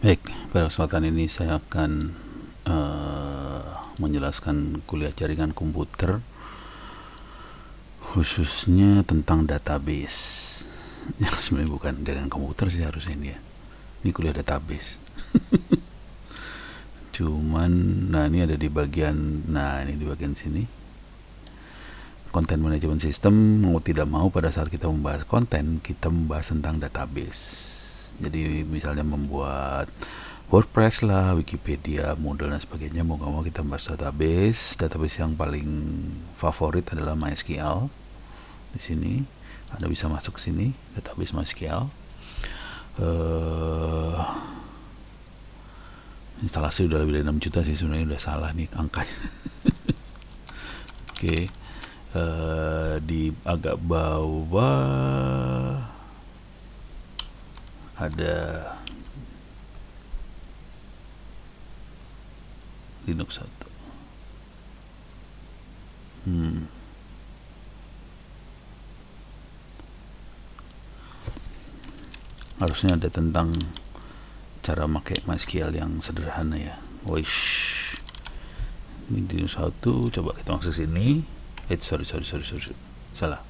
Baik, pada kesempatan ini saya akan menjelaskan kuliah jaringan komputer, khususnya tentang database. Ya, sebenarnya bukan jaringan komputer sih harusnya ini ya. Ini kuliah database. Cuman, nah ini ada di bagian, ini di bagian sini. Content Management System, mau tidak mau pada saat kita membahas konten, kita membahas tentang database. Jadi misalnya membuat WordPress lah, Wikipedia, Moodle dan sebagainya, mau nggak mau kita membahas database. Database yang paling favorit adalah MySQL. Di sini Anda bisa masuk ke sini, database MySQL. Instalasi udah lebih dari 6 juta sih, sebenarnya udah salah nih angkanya. Oke. Di agak bawah ada Linux 1. Harusnya ada tentang cara pakai MySQL yang sederhana ya. Wish. Ini Linux 1, coba kita masuk sini. Sorry. Salah.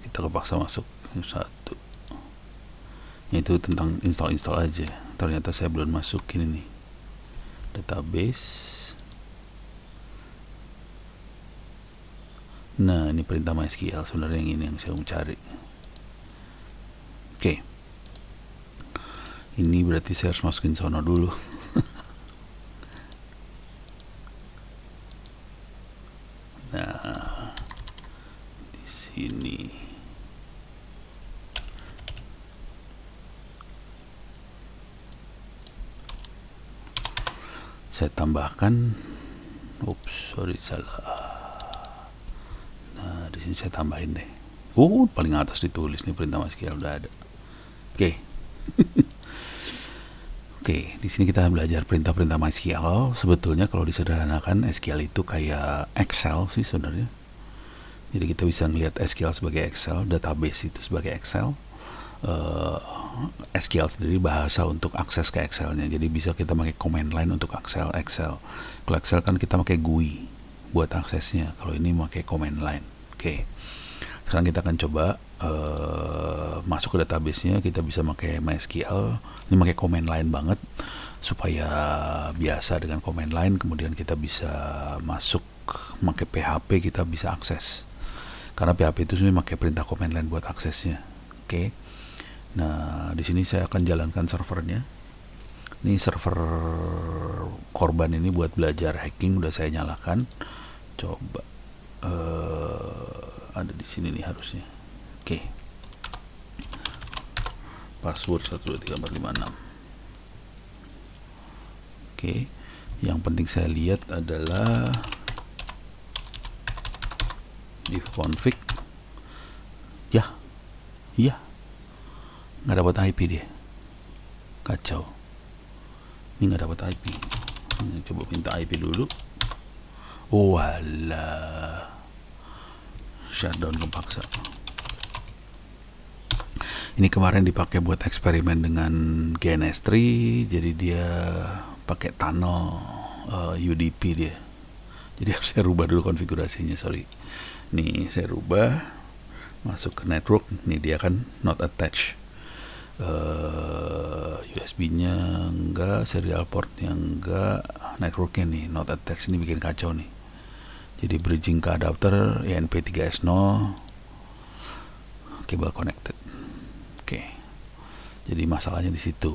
Kita kepaksa masuk Linux 1. Itu tentang install aja. Ternyata saya belum masukin ini database. Nah, ini perintah MySQL sebenarnya yang ini yang saya mau cari. Oke. Ini berarti saya harus masukin sono dulu. Nah, di sini saya tambahkan, salah. Nah, di sini saya tambahin deh. Paling atas ditulis nih perintah MySQL udah ada. Oke. Oke, di sini kita belajar perintah-perintah MySQL. Sebetulnya kalau disederhanakan, SQL itu kayak Excel sih sebenarnya. Jadi kita bisa melihat SQL sebagai Excel, database itu sebagai Excel. SQL sendiri bahasa untuk akses ke Excelnya. Jadi bisa kita pakai command line untuk Excel. Kalau Excel kan kita pakai GUI buat aksesnya. Kalau ini pakai command line. Oke. Sekarang kita akan coba masuk ke database-nya. Kita bisa pakai MySQL. Ini pakai command line banget supaya biasa dengan command line. Kemudian kita bisa masuk pakai PHP, kita bisa akses. Karena PHP itu sebenarnya pakai perintah command line buat aksesnya. Oke. Nah, di sini saya akan jalankan servernya. Ini server korban ini buat belajar hacking udah saya nyalakan. Coba ada di sini nih harusnya. Oke. Password 123456. Oke. Yang penting saya lihat adalah div config. Ya. Nggak dapat IP dia. Kacau. Ini nggak dapat IP. Coba minta IP dulu. Walah. Shutdown kepaksa. Ini kemarin dipakai buat eksperimen dengan GNS3, jadi dia pakai tunnel UDP dia. Jadi harus saya rubah dulu konfigurasinya, sorry. Nih saya rubah, masuk ke network. Nih dia kan not attached. USB-nya enggak, serial portnya enggak, networknya nih not attached. Ini bikin kacau nih. Jadi bridging ke adapter ENP3S0, cable connected. Oke. Jadi masalahnya di situ.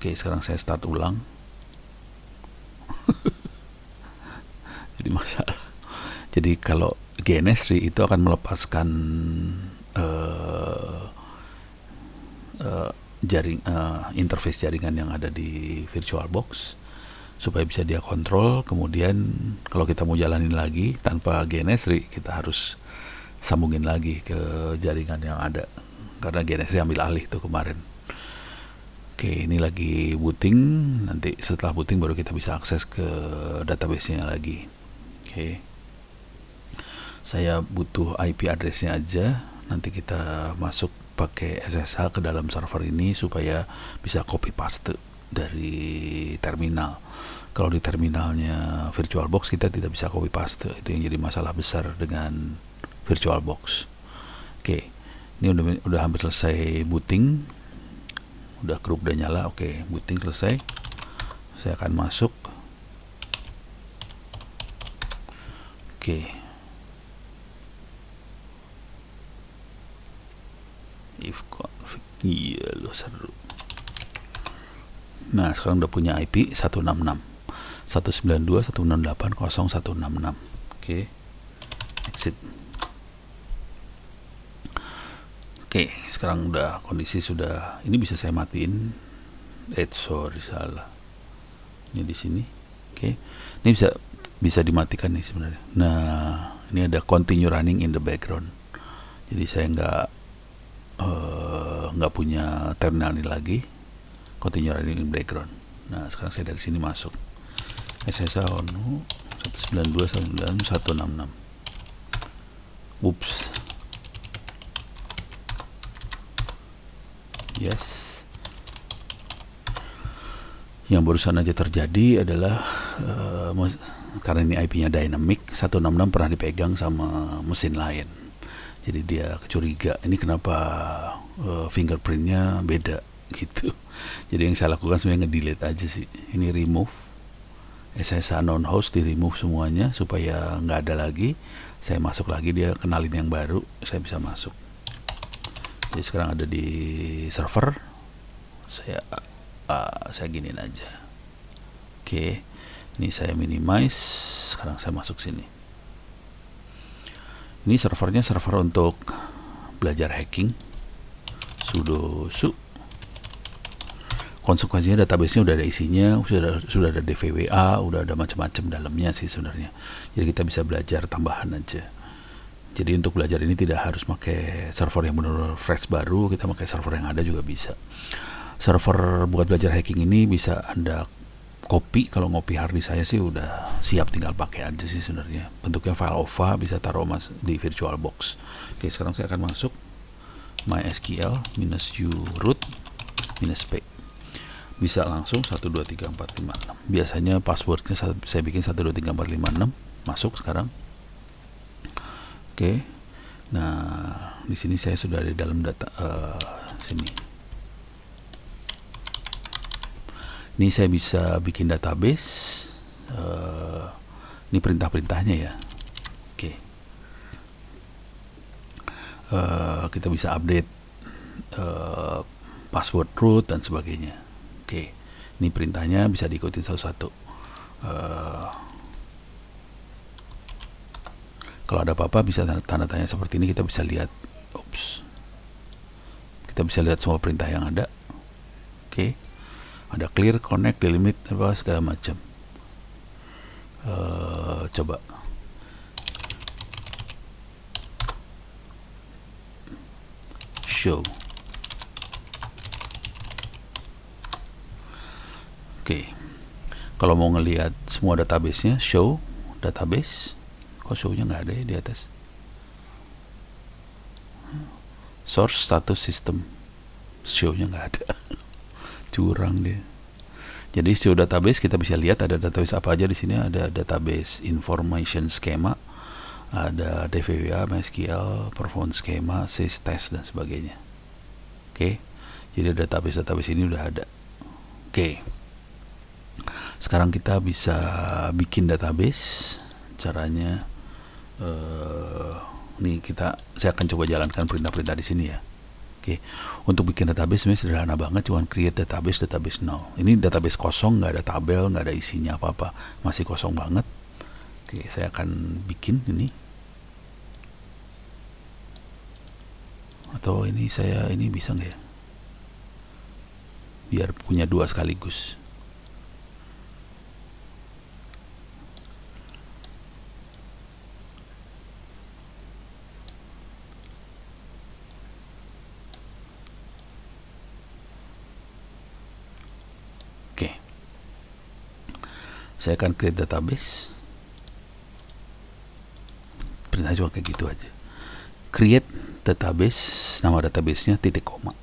Oke, sekarang saya start ulang. Jadi masalah. Jadi kalau GNS3 itu akan melepaskan interface jaringan yang ada di VirtualBox supaya bisa dia kontrol. Kemudian kalau kita mau jalanin lagi tanpa GNS3, kita harus sambungin lagi ke jaringan yang ada karena GNS3 ambil alih tuh kemarin. Oke, ini lagi booting. Nanti setelah booting baru kita bisa akses ke database-nya lagi. Oke. Saya butuh IP address-nya aja. Nanti kita masuk pakai SSH ke dalam server ini supaya bisa copy paste dari terminal. Kalau di terminalnya VirtualBox kita tidak bisa copy paste, itu yang jadi masalah besar dengan VirtualBox. Oke, ini udah hampir selesai booting, udah grup udah nyala. Oke, booting selesai. Saya akan masuk. Oke, if config, iya lo seru. Nah, sekarang udah punya IP 192.168.0166. Oke, exit. Oke, sekarang udah kondisi sudah, ini bisa saya matiin. Sorry, salah. Ini di sini. Oke, ini bisa dimatikan nih sebenarnya. Nah, ini ada continue running in the background. Jadi saya nggak punya terminal ini lagi. Continue running in the background. Nah, sekarang saya dari sini masuk. SSH on 192.168.166. Oops. Yes. Yang barusan aja terjadi adalah karena ini IP-nya dynamic, 166 pernah dipegang sama mesin lain. Jadi dia curiga, ini kenapa fingerprintnya beda gitu. Jadi yang saya lakukan sebenarnya nge-delete aja sih. Ini remove SSH non host, di remove semuanya supaya nggak ada lagi. Saya masuk lagi, dia kenalin yang baru, saya bisa masuk. Jadi sekarang ada di server. Saya giniin aja. Oke, ini saya minimize. Sekarang saya masuk sini. Ini servernya server untuk belajar hacking. Sudo su. Konsekuensinya database-nya udah ada isinya, sudah ada DVWA, udah ada macam-macam dalamnya sih sebenarnya. Jadi kita bisa belajar tambahan aja. Jadi untuk belajar ini tidak harus pakai server yang benar-benar fresh baru, kita pakai server yang ada juga bisa. Server buat belajar hacking ini bisa Anda copy, kalau ngopi hard disk saya sih udah siap, tinggal pakai aja sih sebenarnya. Bentuknya file OVA, bisa taruh di VirtualBox. Oke, sekarang saya akan masuk MySQL -u root -p. Bisa langsung 1234566. Biasanya passwordnya saya bikin 1234566. Masuk sekarang. Oke. Nah, di sini saya sudah di dalam data sini. Ini saya bisa bikin database. Ini perintah-perintahnya ya. Oke. Kita bisa update password root dan sebagainya. Oke, ini perintahnya bisa diikuti satu-satu. Kalau ada apa-apa bisa tanda tanya seperti ini, kita bisa lihat. Kita bisa lihat semua perintah yang ada. Oke, ada clear, connect, delimit, apa segala macam. Coba. Show. Oke, kalau mau ngelihat semua database-nya, show database. Kok show-nya nggak ada ya di atas? Source status system, show-nya nggak ada. Curang dia. Jadi show database kita bisa lihat ada database apa aja di sini. Ada database information schema, ada DVWA, MySQL, performance schema, sys-test dan sebagainya. Oke, jadi database ini udah ada. Oke. Sekarang kita bisa bikin database. Caranya saya akan coba jalankan perintah-perintah di sini ya. Oke, untuk bikin database sebenarnya sederhana banget, cuman create database null. Ini database kosong, nggak ada tabel, nggak ada isinya apa-apa, masih kosong banget. Oke, saya akan bikin ini. Atau ini bisa nggak ya? Biar punya dua sekaligus. Saya akan create database. Perintah cuma kayak gitu aja. Create database, nama databasenya titik koma.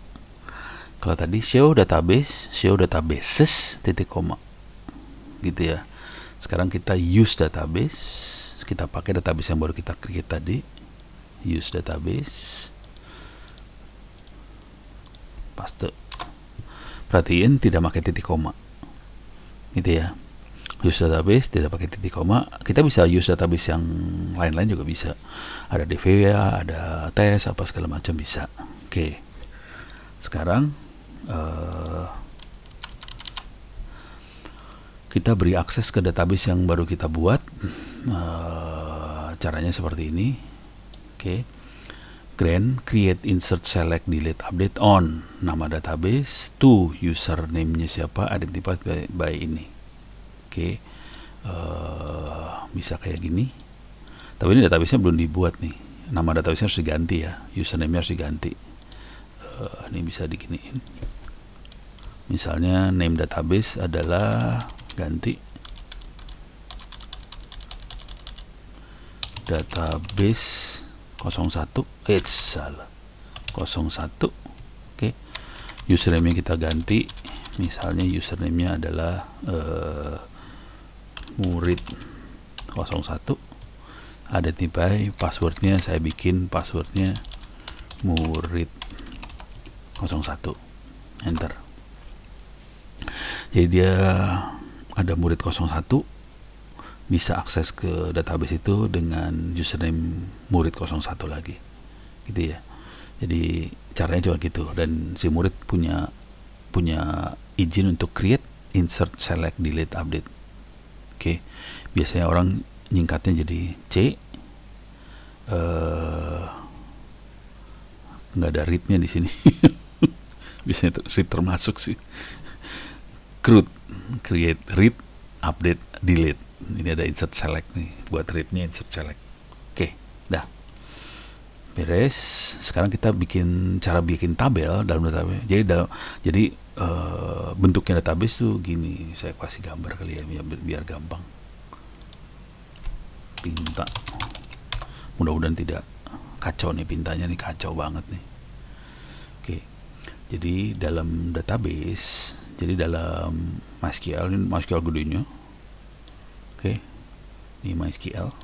Kalau tadi show database, show databases titik koma, gitu ya. Sekarang kita use database, kita pakai database yang baru kita create tadi, use database, paste. Perhatiin tidak pakai titik koma, gitu ya. Use database tidak pakai titik koma. Kita bisa use database yang lain-lain juga bisa. Ada DVWA, ada tes, apa segala macam bisa. Oke. Sekarang kita beri akses ke database yang baru kita buat. Caranya seperti ini. Oke. Grant, create, insert, select, delete, update on nama database to username-nya siapa, identified by ini. Oke. Bisa kayak gini. Tapi ini database-nya belum dibuat nih. Nama database-nya harus diganti ya. Username-nya harus diganti. Ini bisa diginiin. Misalnya name database adalah ganti database 01, salah 01. Oke. Username-nya kita ganti. Misalnya username-nya adalah murid 01. Identify, passwordnya saya bikin passwordnya murid 01. Enter. Jadi dia ada murid 01 bisa akses ke database itu dengan username murid 01 lagi, gitu ya. Jadi caranya cuma gitu, dan si murid punya izin untuk create, insert, select, delete, update. Oke. Biasanya orang nyingkatnya jadi C. Nggak ada read-nya di sini. Biasanya read termasuk sih. Create, read, update, delete. Ini ada insert select nih, buat read-nya insert select. Oke, dah beres. Sekarang kita cara bikin tabel dalam database. Jadi bentuknya database tuh gini. Saya kasih gambar kali ya biar gampang. Pinta. Mudah-mudahan tidak kacau nih pintanya nih, kacau banget nih. Oke. Jadi dalam database, jadi dalam MySQL, ini MySQL gedenya. Oke, ini MySQL.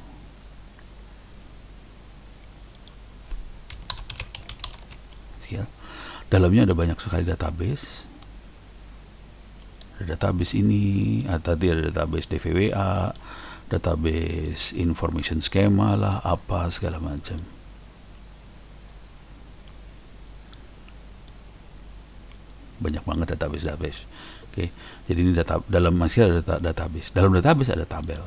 Dalamnya ada banyak sekali database. Ada database ini, tadi ada database DVWA, database information schema lah, apa segala macam. Banyak banget database. Oke, jadi ini dalam MySQL ada database. Dalam database ada tabel.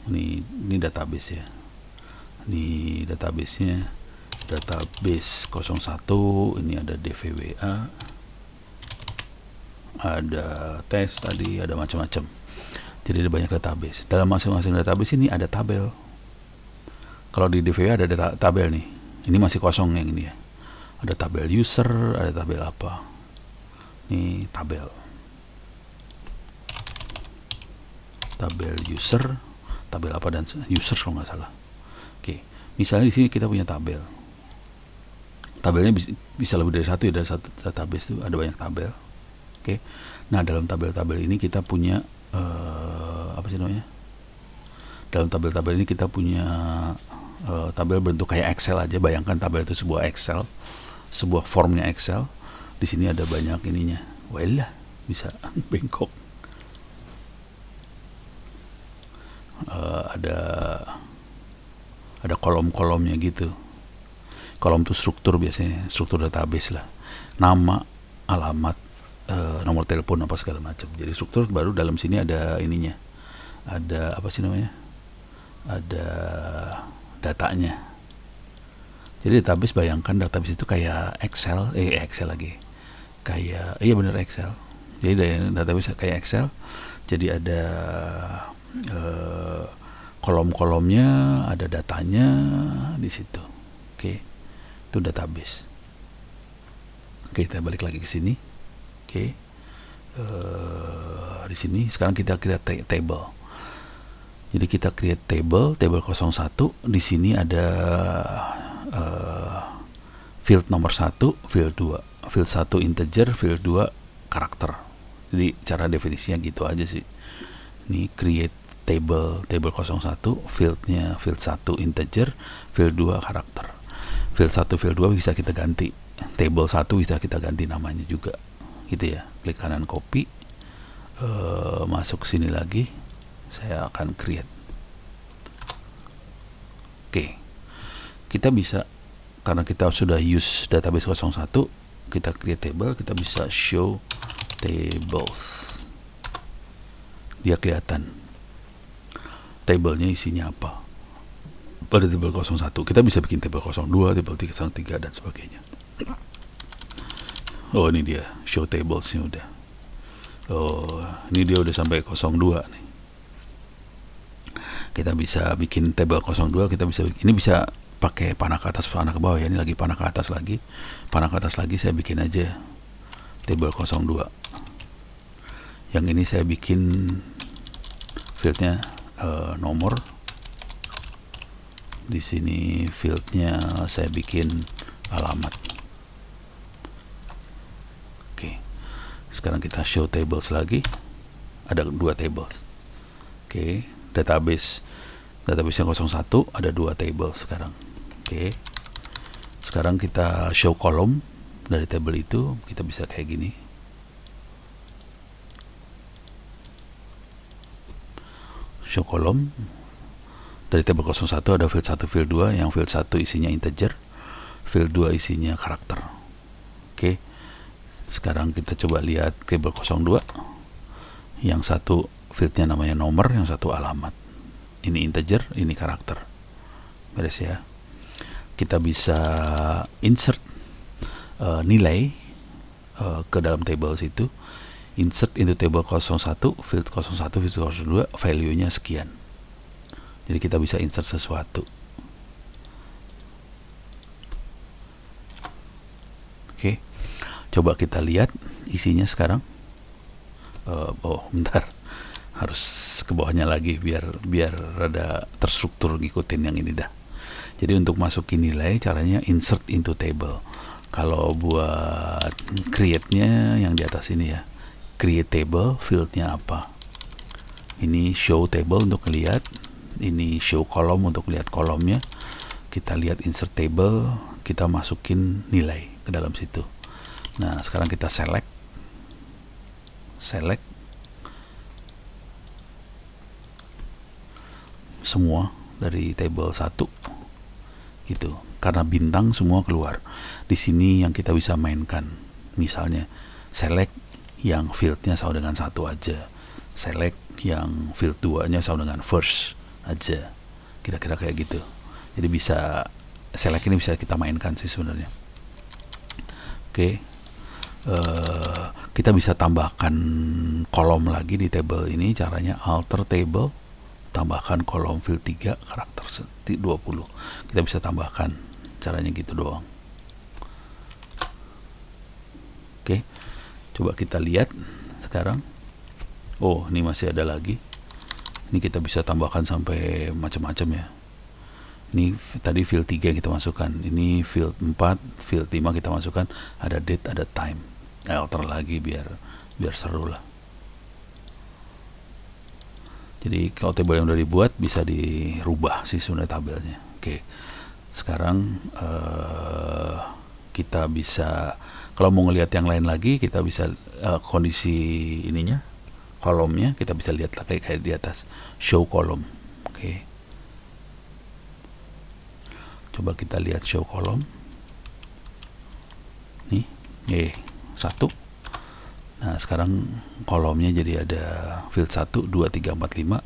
Ini database ya. Ini database-nya database 01. Ini ada DVWA, ada tes tadi, ada macam-macam. Jadi ada banyak database. Dalam masing-masing database ini ada tabel. Kalau di DVWA ada tabel nih. Ini masih kosong yang ini ya. Ada tabel user, ada tabel apa. Ini tabel user, tabel apa dan user kalau nggak salah. Oke, misalnya di sini kita punya tabel. Tabelnya bisa lebih dari satu ya, dari satu database itu ada banyak tabel. Oke, nah dalam tabel-tabel ini kita punya apa sih namanya? Dalam tabel-tabel ini kita punya tabel bentuk kayak Excel aja. Bayangkan tabel itu sebuah Excel, sebuah formnya Excel. Di sini ada banyak ininya. Walah, bisa bengkok. Ada kolom-kolomnya gitu. Kolom itu struktur, biasanya struktur database lah. Nama, alamat, nomor telepon apa segala macam. Jadi struktur baru dalam sini ada ininya. Ada apa sih namanya? Ada datanya. Jadi database, bayangkan database itu kayak Excel lagi. Kayak bener Excel. Jadi database kayak Excel. Jadi ada kolom-kolomnya, ada datanya di situ. Oke. Itu database. Oke, kita balik lagi ke sini. Oke. Di sini sekarang kita create table. Jadi kita create table 01. Di sini ada field nomor 1, field 2, field 1 integer, field 2 karakter. Jadi cara definisinya gitu aja sih. Ini create table 01, fieldnya field 1 integer, field 2 karakter. Field 1, field 2 bisa kita ganti, table 1 bisa kita ganti namanya juga gitu ya. Klik kanan copy, masuk sini lagi, saya akan create. Oke, kita bisa, karena kita sudah use database 01, kita create table, kita bisa show tables. Dia kelihatan tablenya isinya apa. Pada table 01 kita bisa bikin table 02, table 3 dan sebagainya. Oh, ini dia show tablesnya udah. Oh, ini dia udah sampai 02 nih. Kita bisa bikin table 02, kita bisa bikin, ini bisa pakai panah ke atas, panah ke bawah ya. Ini lagi panah ke atas lagi, panah ke atas lagi, saya bikin aja table 02. Yang ini saya bikin fieldnya nomor. Di sini fieldnya saya bikin alamat. Oke, sekarang kita show tables lagi. Ada 2 tables. Oke, database yang 01 ada 2 table sekarang. Oke, sekarang kita show kolom dari table itu, kita bisa kayak gini. Show kolom dari table 01 ada field 1, field 2, yang field 1 isinya integer, field 2 isinya karakter. Oke, sekarang kita coba lihat table 02, yang satu fieldnya namanya nomor, yang satu alamat. Ini integer, ini karakter. Beres ya. Kita bisa insert nilai ke dalam table situ. Insert into table 01, field 01, field 02, value-nya sekian. Jadi kita bisa insert sesuatu. Oke, coba kita lihat isinya sekarang. Oh, bentar, harus ke bawahnya lagi biar rada terstruktur ngikutin yang ini dah. Jadi untuk masukin nilai caranya insert into table. Kalau buat create-nya yang di atas ini ya, create table, fieldnya apa. Ini show table untuk lihat, ini show column untuk lihat kolomnya. Kita lihat insert table, kita masukin nilai ke dalam situ. Nah, sekarang kita select semua dari table 1 gitu. Karena bintang semua keluar. Di sini yang kita bisa mainkan, misalnya select yang fieldnya sama dengan 1 aja, select yang field 2 nya sama dengan first aja, kira-kira kayak gitu. Jadi bisa select ini bisa kita mainkan sih sebenarnya. Oke, kita bisa tambahkan kolom lagi di table ini. Caranya alter table, tambahkan kolom field 3 karakter 20. Kita bisa tambahkan, caranya gitu doang. Oke, coba kita lihat sekarang. Oh, ini masih ada lagi. Ini kita bisa tambahkan sampai macam-macam ya. Ini tadi field 3 yang kita masukkan, ini field 4, field 5 kita masukkan, ada date, ada time. Alter lagi biar seru lah. Jadi kalau table yang udah dibuat bisa dirubah sih sebenarnya tabelnya. Oke, sekarang kita bisa, kalau mau ngelihat yang lain lagi, kita bisa kondisi ininya, kolomnya kita bisa lihat kayak di atas, show kolom. Oke, coba kita lihat show kolom nih, 1. Nah, sekarang kolomnya jadi ada field 1, 2, 3, 4, 5,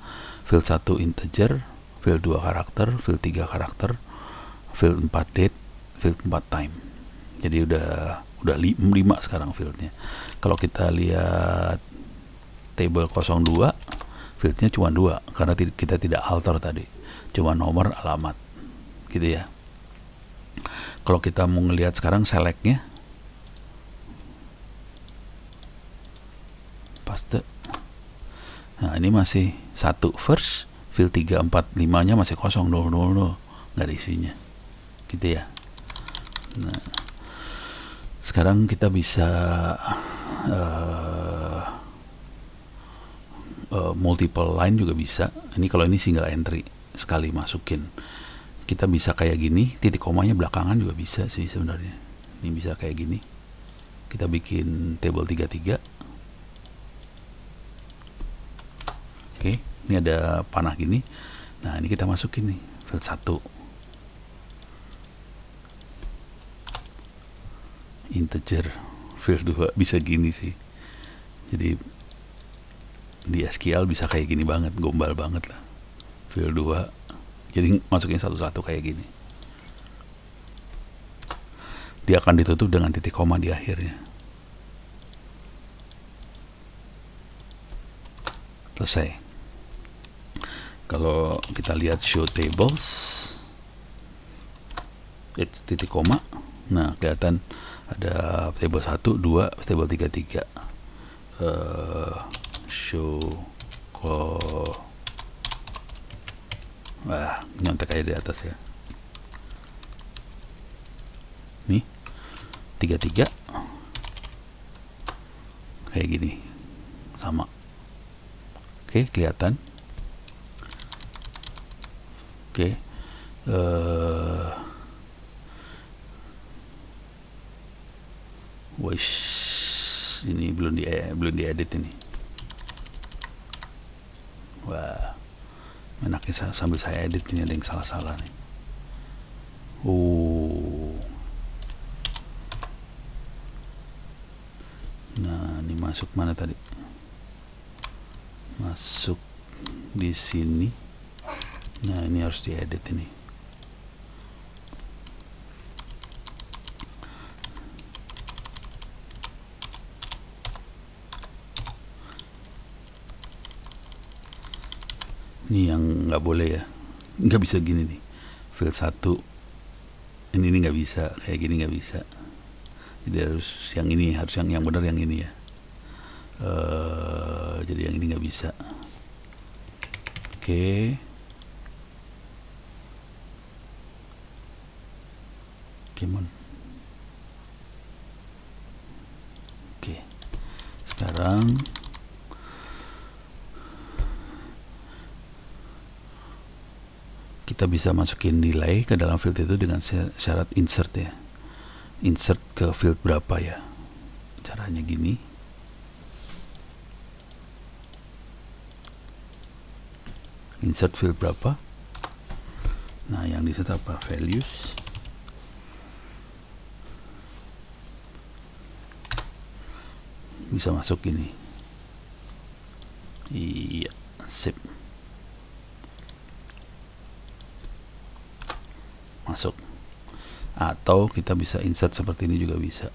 field 1 integer, field 2 karakter, field 3 karakter, field 4 date, field 4 time. Jadi udah 5 sekarang fieldnya. Kalau kita lihat table 02, fieldnya cuma 2 karena kita tidak alter tadi, cuma nomor, alamat gitu ya. Kalau kita mau ngelihat sekarang selectnya, paste. Nah, ini masih 1 first, field 3, 4, 5 nya masih kosong, 0, 0, 0, nggak ada isinya gitu ya. Nah, sekarang kita bisa multiple line juga bisa. Ini kalau ini single entry sekali masukin, kita bisa kayak gini, titik komanya belakangan juga bisa sih sebenarnya. Ini bisa kayak gini, kita bikin table 33. Oke, ini ada panah gini. Nah, ini kita masukin nih field 1, integer. Field 2 bisa gini sih. Jadi di SQL bisa kayak gini banget, gombal banget lah. Field 2, jadi masukin satu-satu kayak gini. Dia akan ditutup dengan titik koma di akhirnya. Selesai. Kalau kita lihat show tables, it's titik koma. Nah, kelihatan ada table 1, 2, table 3, 3. Show call. Wah, nyontek aja di atas ya. Nih, 33 kayak gini, sama. Oke, kelihatan. Oke, wish, ini belum diedit ini. Wah, enaknya sambil saya edit ini ada yang salah-salah nih. Nah, ini masuk mana tadi? Masuk di sini. Nah, ini harus diedit ini. Ini yang nggak boleh ya, nggak bisa gini nih. Field 1 ini nggak bisa kayak gini, nggak bisa. Jadi harus yang ini, harus yang benar yang ini ya. Jadi yang ini nggak bisa. Oke. Come on. Oke. Sekarang kita bisa masukin nilai ke dalam field itu dengan syarat insert ya. Insert ke field berapa ya. Caranya gini. Insert field berapa. Nah, yang di situ apa? Values. Bisa masuk gini. Iya, sip. Masuk. Atau kita bisa insert seperti ini juga bisa.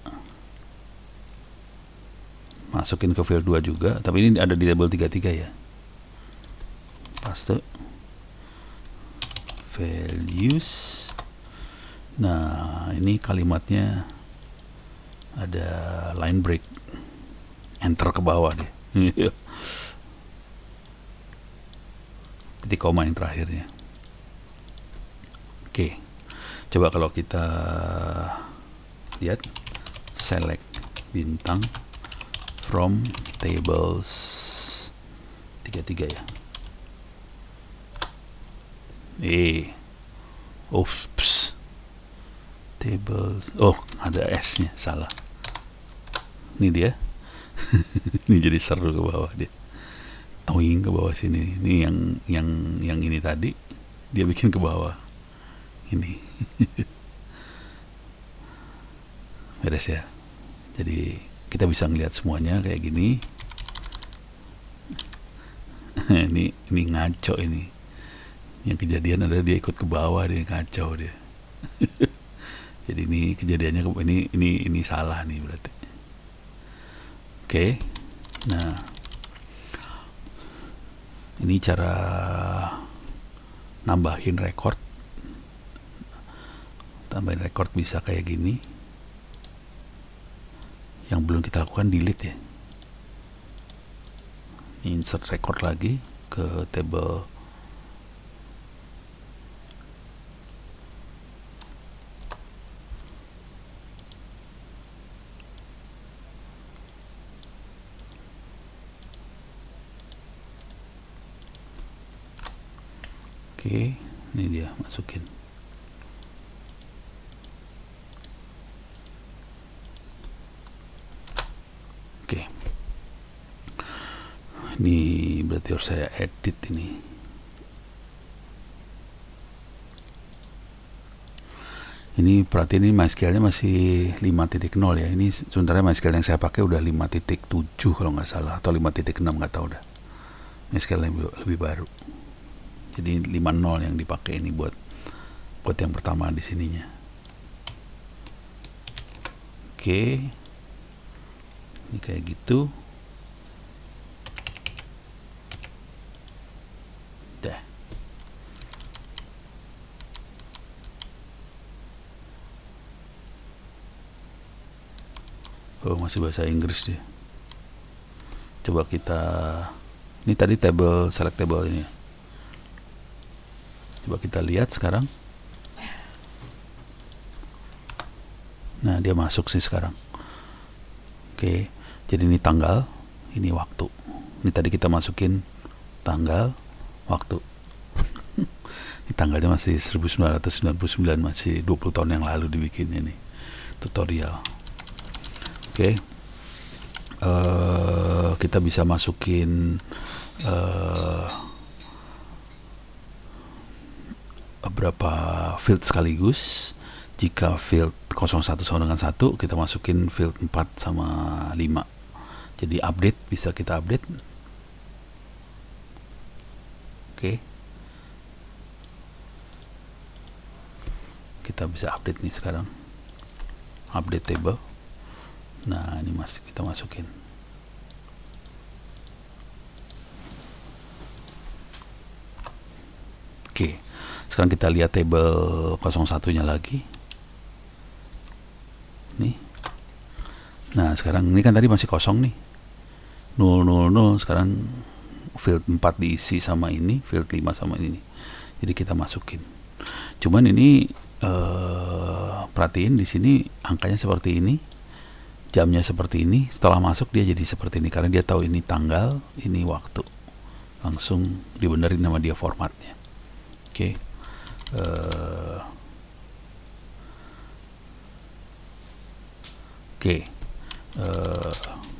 Masukin ke field 2 juga, tapi ini ada di table 33 ya. Paste. Values. Nah, ini kalimatnya ada line break. Enter ke bawah deh. Titik koma yang terakhirnya. Oke. Coba kalau kita lihat, select bintang from tables 33 ya. Oops. Tables. Oh, ada S-nya, salah. Ini dia. Ini jadi seru ke bawah dia. Toing ke bawah sini. Ini yang ini tadi dia bikin ke bawah. Ini. Beres ya. Jadi kita bisa ngelihat semuanya kayak gini. ini ngaco ini. Yang kejadian adalah dia ikut ke bawah, dia kacau dia. Jadi ini kejadiannya ini salah nih berarti. Oke. Nah, ini cara nambahin record. Tambahin record bisa kayak gini. Yang belum kita lakukan delete ya. Insert record lagi ke table Oke, ini dia masukin. Oke, ini berarti harus saya edit ini. Ini perhatiin, ini MySQL-nya masih 5.0 ya. Ini sebenarnya MySQL yang saya pakai udah 5.7 kalau nggak salah, atau 5.6, nggak tahu dah. MySQL yang lebih baru. Jadi 5.0 yang dipakai ini buat yang pertama di sininya. Oke, ini kayak gitu. Dah. Oh, masih bahasa Inggris dia. Coba kita, ini tadi table, select table ini. Coba kita lihat sekarang. Nah, dia masuk sih sekarang. Oke, jadi ini tanggal, ini waktu. Ini tadi kita masukin tanggal, waktu. Ini tanggalnya masih 1999, masih 20 tahun yang lalu dibikin ini tutorial. Oke, kita bisa masukin beberapa field sekaligus. Jika field 01 sama dengan 1, kita masukin field 4 sama 5. Jadi update, bisa kita update. Oke, kita bisa update nih sekarang, update table. Nah, ini masih kita masukin. Oke, sekarang kita lihat table 01-nya lagi. Nih. Nah, sekarang ini kan tadi masih kosong nih. 000, sekarang field 4 diisi sama ini, field 5 sama ini. Jadi kita masukin. Cuman ini perhatiin di sini angkanya seperti ini. Jamnya seperti ini, setelah masuk dia jadi seperti ini karena dia tahu ini tanggal, ini waktu. Langsung dibenerin sama dia formatnya. Oke.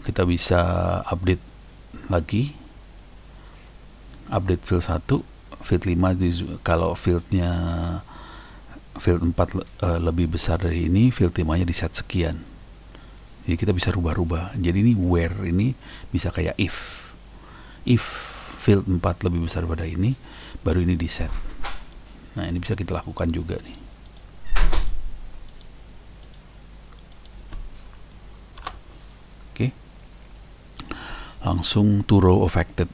Kita bisa update lagi. Update field 1, field 5 kalau fieldnya field 4 lebih besar dari ini, field 5-nya di set sekian. Jadi kita bisa rubah-rubah. Jadi ini where ini bisa kayak if field 4 lebih besar pada ini, baru ini di set. Nah, ini bisa kita lakukan juga nih. Oke, langsung to row affected.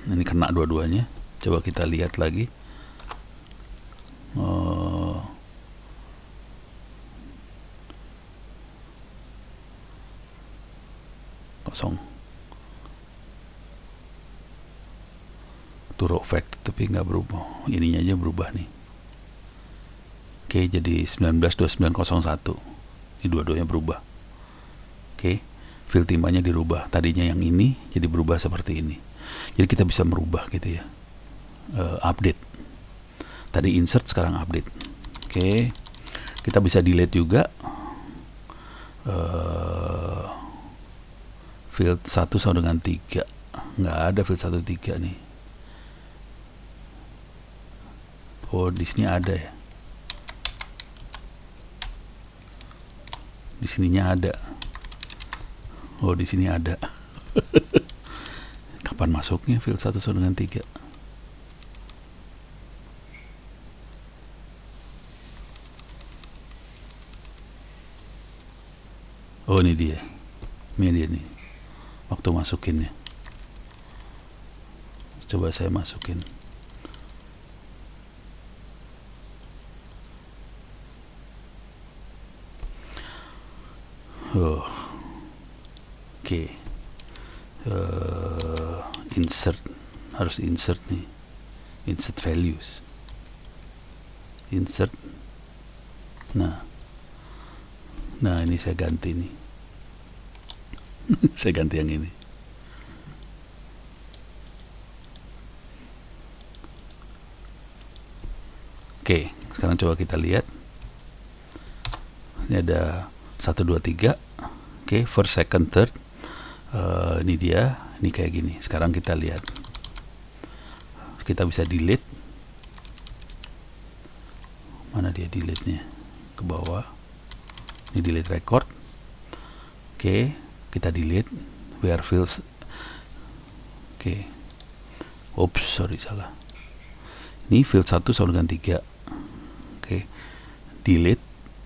Ini kena dua-duanya. Coba kita lihat lagi. Kosong. To row affected tapi nggak berubah. Ininya aja berubah nih. Oke, jadi 192901. Ini dua-duanya berubah. Oke, field 5-nya dirubah. Tadinya yang ini jadi berubah seperti ini. Jadi kita bisa merubah gitu ya. Update. Tadi insert, sekarang update. Oke, kita bisa delete juga. Field 1 sama dengan 3. Nggak ada field 1, 3 nih. Oh, di sini ada ya. Di sininya ada. Oh, di sini ada. Kapan masuknya field 1 sama dengan 3? Oh, ini dia. Ini dia nih. Waktu masukinnya. Coba saya masukin. Oke. Insert, harus insert nih. Insert values. Insert. Nah, ini saya ganti nih. Saya ganti yang ini. Oke, sekarang coba kita lihat. Ini ada 1, 2, 3. Oke, first, second, third. Ini dia, ini kayak gini. Sekarang kita lihat. Kita bisa delete. Mana dia delete-nya? Ke bawah. Ini delete record. Oke, kita delete where fields. Oke. Oops, sorry, salah. Ini field 1 sama dengan 3. Oke. Delete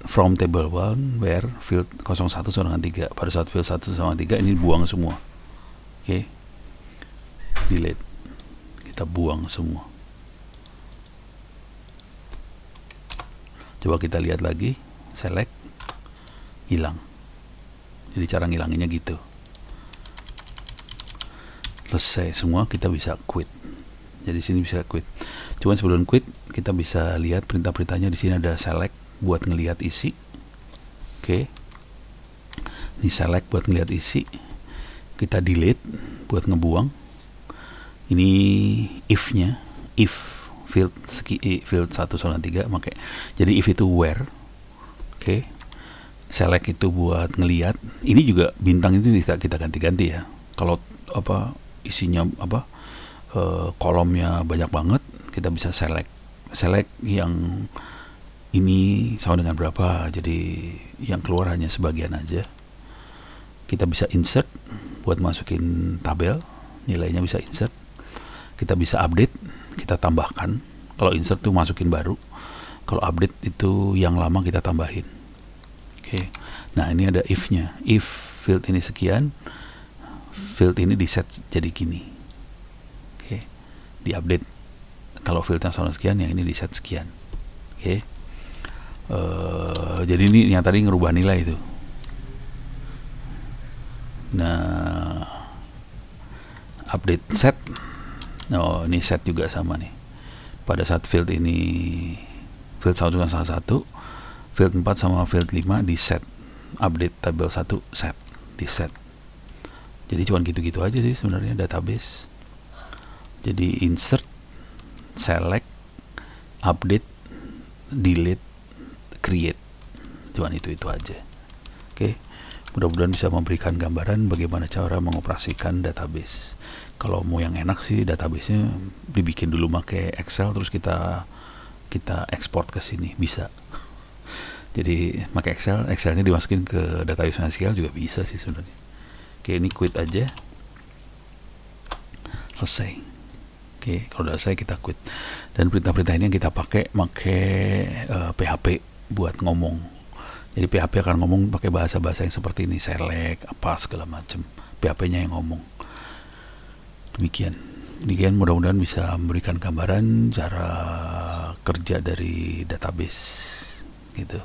from table 1 where field 01 sama dengan 3. Pada saat field 1 sama 3 ini buang semua. Oke. Delete. Kita buang semua. Coba kita lihat lagi. Select. Hilang. Jadi cara ngilanginnya gitu. Selesai semua, kita bisa quit. Jadi sini bisa quit. Cuman sebelum quit, kita bisa lihat perintah-perintahnya. Di sini ada select buat ngelihat isi. Oke. Ini select buat ngelihat isi. Kita delete buat ngebuang. Ini if-nya, if field 1 sama 3 pakai. Jadi if itu where. Oke. Select itu buat ngelihat. Ini juga bintang itu bisa kita ganti-ganti ya. Kalau apa isinya apa kolomnya banyak banget, kita bisa select yang ini sama dengan berapa, jadi yang keluar hanya sebagian aja. Kita bisa insert buat masukin tabel, nilainya bisa insert. Kita bisa update, kita tambahkan. Kalau insert tuh masukin baru, kalau update itu yang lama kita tambahin. Oke. Nah, ini ada if-nya. If field ini sekian, field ini di set jadi gini. Oke. Di update. Kalau fieldnya sama sekian, yang ini di set sekian. Oke. Jadi ini yang tadi ngerubah nilai itu. Nah, update set. Oh, ini set juga sama nih. Pada saat field ini field 1 sama 1, field 4 sama field 5 di set. Update tabel 1 set, di set. Jadi cuman gitu-gitu aja sih sebenarnya database. Jadi insert, select, update, delete, create. Cuman itu aja. Oke. Mudah-mudahan bisa memberikan gambaran bagaimana cara mengoperasikan database. Kalau mau yang enak sih database-nya dibikin dulu pakai Excel, terus kita ekspor ke sini, bisa. Jadi pakai Excel, Excelnya dimasukin ke database MySQL juga bisa sih sebenarnya. Oke, ini quit aja. Selesai. Oke, kalau udah selesai kita quit. Dan perintah-perintah ini yang kita pakai PHP buat ngomong. Jadi PHP akan ngomong pakai bahasa-bahasa yang seperti ini, select, apa segala macam. PHP-nya yang ngomong. Demikian mudah-mudahan bisa memberikan gambaran cara kerja dari database gitu.